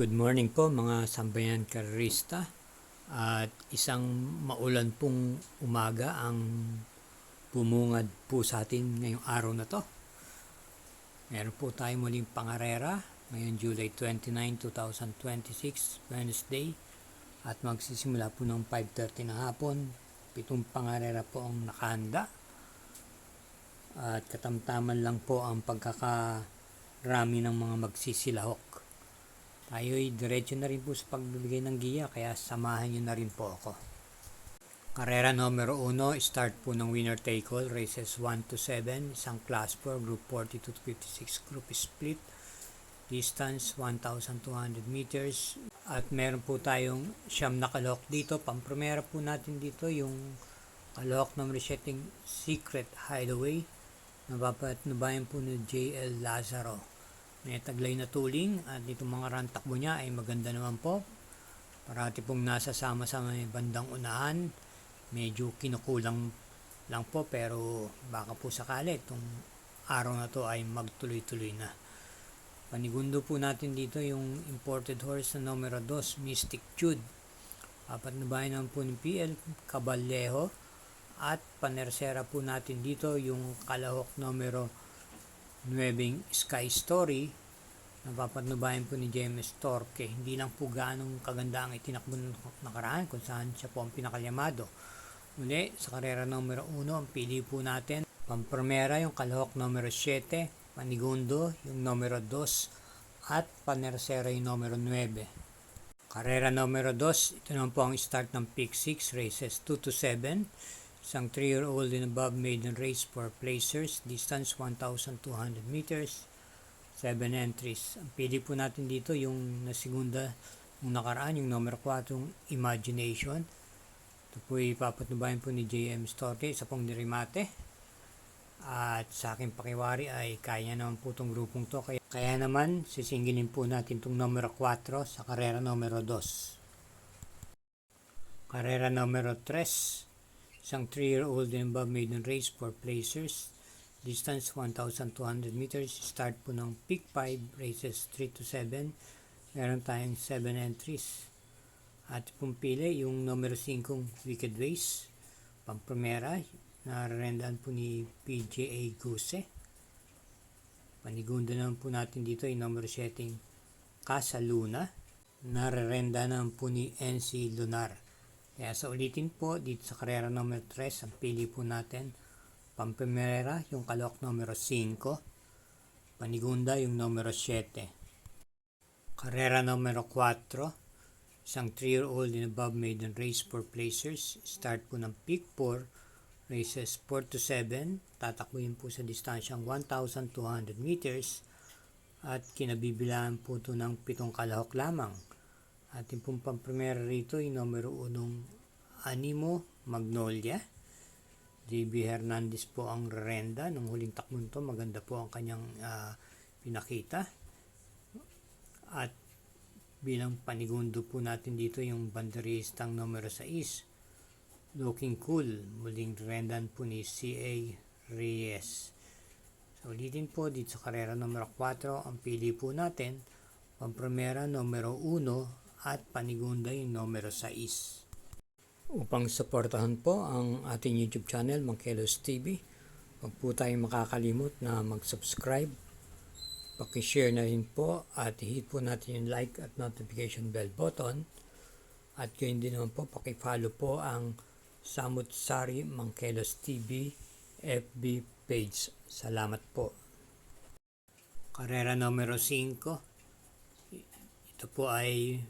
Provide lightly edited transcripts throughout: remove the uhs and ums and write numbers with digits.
Good morning po mga sambayan karerista at isang maulan pong umaga ang bumungad po sa atin ngayong araw na to. Meron po tayo muling pangarera ngayon July 29, 2026, Wednesday at magsisimula po ng 5:30 ng hapon. 7 pangarera po ang nakahanda at katamtaman lang po ang pagkakarami ng mga magsisilahok. Tayo'y diretso na rin po sa pagbibigay ng giya kaya samahan nyo na rin po ako. Karera numero 1, start po ng winner take all, races 1 to 7, isang class 4, group 42 to 56, group split, distance 1,200 meters. At meron po tayong siyam na kalahok dito. Pampremera po natin dito yung kalahok numero 7, Secret Hideaway, napapatnubayan po ni JL Lazaro. May taglay na tuling at itong mga run takbo niya ay maganda naman po. Parati pong nasa sama-sama may bandang unahan. Medyo kinukulang lang po pero baka po sakali itong araw na to ay magtuloy-tuloy na. Panigundo po natin dito yung imported horse na numero 2, Mystic Jude. Papatnubayan naman po ni PL Cabalejo at panersera po natin dito yung kalahok numero 9, Sky Story, napapatnubayan po ni James Torque. Hindi lang po ganong kaganda ang itinakbo ng nakaraan kung saan siya po ang pinakalyamado. Muli, sa karera numero 1, ang pili po natin, pampremera yung kalahok numero 7, panigundo yung numero 2, at panersera yung numero 9. Karera numero 2, ito naman po ang start ng Pick 6, races 2 to 7. Isang 3-year-old and above maiden race for placers, distance 1,200 meters, 7 entries. Ang pili po natin dito yung nasigunda ng nakaraan, yung numero 4, Imagination. Ito po ipapatnubayan po ni JM Storke, isa pong nirimate. At sa aking pakiwari ay kaya naman po itong grupong to. Kaya naman sisingilin po natin itong numero 4 sa karera numero 2. Karera numero 3. Isang 3-year-old and above maiden race for placers, distance 1,200 meters, start po ng Pick 5, races 3 to 7, meron tayong 7 entries. At pumpili yung numero 5, Wicked Ways, pampremera, nararendaan po ni PJA Guse. Panigunda naman po natin dito yung numero 7, Casa Luna, nararendaan naman po ni NC Lunar. Kaya sa ulitin po, dito sa karera numero 3, ang pili po natin, pampremera yung kalahok numero 5, panigunda yung numero 7. Karera numero 4, isang 3-year-old and above maiden race for placers, start po ng Pick 4, races 4 to 7, tatakbuhin po sa distansyang 1,200 meters, at kinabibilaan po ito ng 7 kalahok lamang. Ating pong pampremera rito yung numero 1, Animo Magnolia. JB Hernandez po ang renda nung huling takbon to. Maganda po ang kanyang pinakita. At bilang panigundo po natin dito yung banderistang numero 6, Looking Cool. Muling rendan po ni C.A. Reyes. So ulitin po dito sa karera numero 4, ang pili po natin, pampremera numero 1, at panigunda yung numero 6. Upang suportahan po ang ating YouTube channel, Mangkelos TV, huwag po tayong makakalimot na mag-subscribe, paki-share na rin po at hit po natin yung like at notification bell button. At gayon din naman po, paki-follow po ang Samut Sari Mangkelos TV FB page. Salamat po. Karera numero 5, ito po ay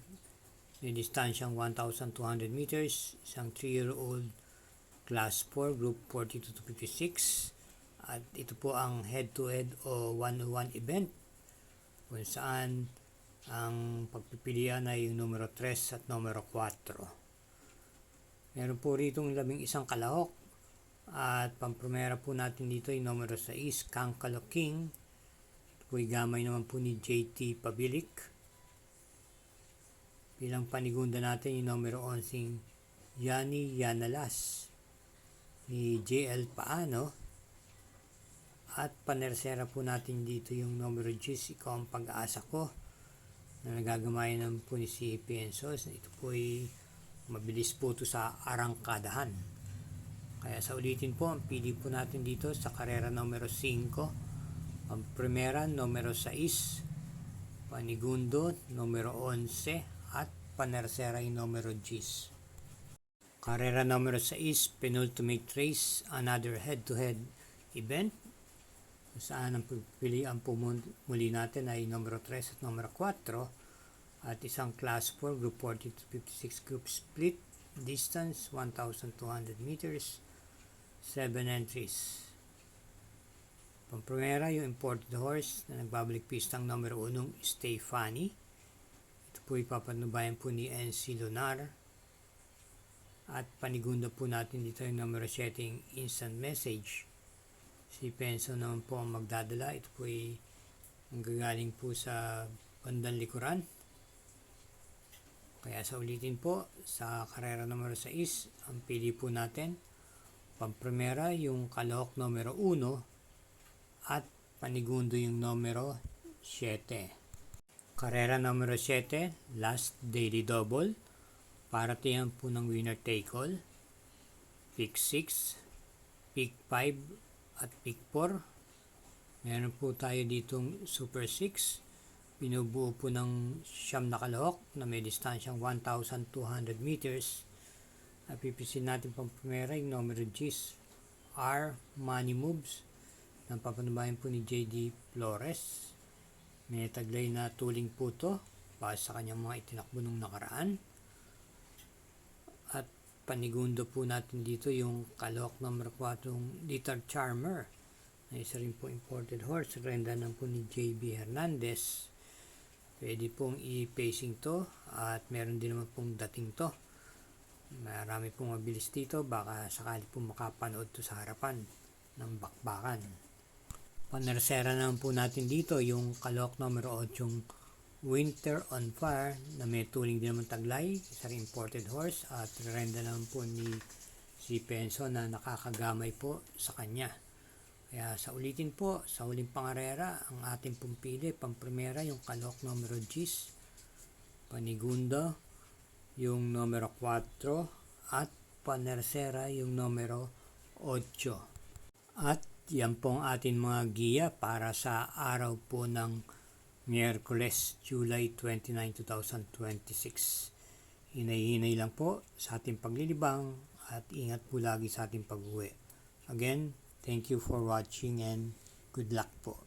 may distansyang 1,200 meters, isang 3-year-old class 4, group 42 to 56. At ito po ang head-to-head o 1-on-1 event kung saan ang pagpipilian ay yung numero 3 at numero 4. Meron po rito 11 kalahok at pampremera po natin dito yung numero 6, Kankalo King. Ito po gamay naman po ni JT Pabilik. Bilang panigunda natin yung numero 11, Yani Yanalas ni JL Paano. At panersera po natin dito yung numero 10, Ikaw ang Pag-asa Ko na nagagamayan naman po ni si Pienso. Ito po ay mabilis po ito sa arangkadahan. Kaya sa ulitin po, ang pili po natin dito sa karera numero 5, ang primera numero 6, panigundo numero 11, at panersera yung numero 10. Karera numero 6, penultimate race, another head-to-head event. Saan ang pipilian po muli natin ay numero 3 at numero 4 at isang class 4 group 40 to 56 group split, distance 1,200 meters, 7 entries. Pampremera yung imported horse na nagbabalik pistang numero 1, Stefani. Ito po ipapanubayan po ni NC Lunar. At panigunda po natin dito yung numero 7, Instant Message. Si Penso naman po ang magdadala. Ito po ay manggagaling po sa bandang likuran. Kaya sa ulitin po, sa karera numero 6, ang pili po natin, pampremera yung kalahok numero 1 at panigundo yung numero 7. Karera numero 7, last daily double. Paratihan po ng winner take all. Pick 6, pick 5, at pick 4. Meron po tayo ditong super 6. Binubuo po ng siyam na kalahok na may distansyang 1,200 meters. At pipisin natin pang primera yung numero 10, R Money Moves, ng papanubayan po ni JD Flores. May taglay na tuling po to para sa kanyang mga itinakbo nung nakaraan. At panigundo po natin dito yung kalahok number 4, Litter Charmer, na isa rin po imported horse. Renda ng po ni JB Hernandez. Pwede pong i-pacing to at meron din naman pong dating to. Marami pong mabilis dito, baka sakali po makapanood to sa harapan ng bakbakan. Panersera naman po natin dito yung kalahok numero 8, Winter on Fire, na may tuling din naman taglay, isa rin imported horse, at renda naman po ni si Penso na nakakagamay po sa kanya. Kaya sa ulitin po, sa huling pangarera, ang ating pong pili, pampremera yung kalahok numero 10, panigundo yung numero 4, at panersera yung numero 8. At yan po ang ating mga giya para sa araw po ng Miyerkules, July 29, 2026. Hinay-hinay lang po sa ating paglilibang at ingat po lagi sa ating pag-uwi. Again, thank you for watching and good luck po.